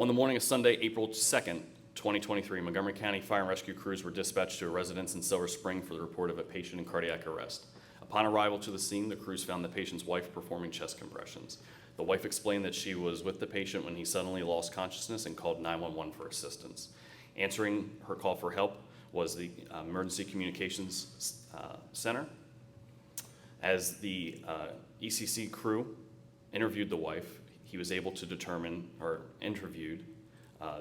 On the morning of Sunday, April 2nd, 2023, Montgomery County Fire and Rescue crews were dispatched to a residence in Silver Spring for the report of a patient in cardiac arrest. Upon arrival to the scene, the crews found the patient's wife performing chest compressions. The wife explained that she was with the patient when he suddenly lost consciousness and called 911 for assistance. Answering her call for help was the Emergency Communications Center. As the ECC crew interviewed the wife, he was able to determine, or interviewed,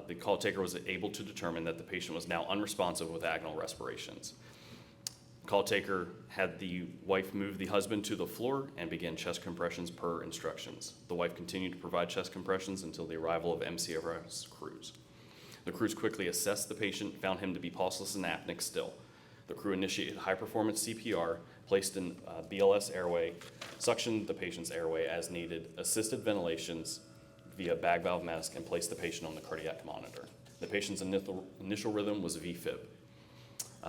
the call taker was able to determine that the patient was now unresponsive with agonal respirations. Call taker had the wife move the husband to the floor and begin chest compressions per instructions. The wife continued to provide chest compressions until the arrival of MCRS crews. The crews quickly assessed the patient, found him to be pulseless and apneic still. The crew initiated high-performance CPR, placed in BLS airway, suctioned the patient's airway as needed, assisted ventilations via bag valve mask, and placed the patient on the cardiac monitor. The patient's initial rhythm was VFib.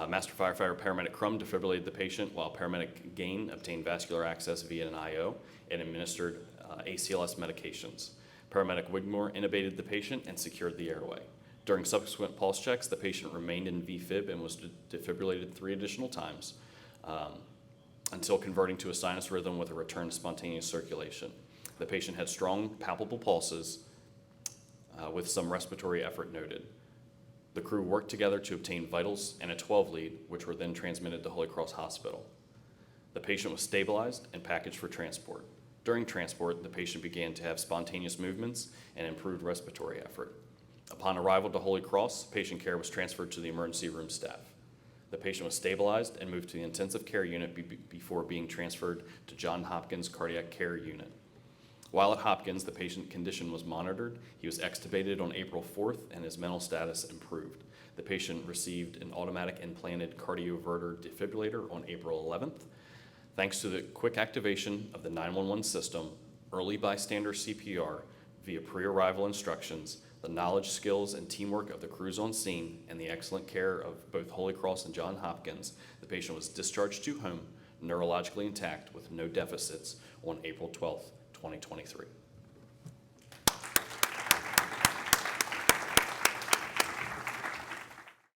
Master firefighter paramedic Crum defibrillated the patient, while paramedic Gain obtained vascular access via an IO and administered ACLS medications. Paramedic Wigmore intubated the patient and secured the airway. During subsequent pulse checks, the patient remained in VFib and was defibrillated 3 additional times until converting to a sinus rhythm with a return to spontaneous circulation. The patient had strong, palpable pulses with some respiratory effort noted. The crew worked together to obtain vitals and a 12 lead, which were then transmitted to Holy Cross Hospital. The patient was stabilized and packaged for transport. During transport, the patient began to have spontaneous movements and improved respiratory effort. Upon arrival to Holy Cross, patient care was transferred to the emergency room staff. The patient was stabilized and moved to the intensive care unit before being transferred to Johns Hopkins Cardiac Care Unit. While at Hopkins, the patient's condition was monitored. He was extubated on April 4th and his mental status improved. The patient received an automatic implanted cardioverter defibrillator on April 11th. Thanks to the quick activation of the 911 system, early bystander CPR via pre-arrival instructions, the knowledge, skills, and teamwork of the crews on scene, and the excellent care of both Holy Cross and Johns Hopkins, the patient was discharged to home, neurologically intact with no deficits on April 12th, 2023.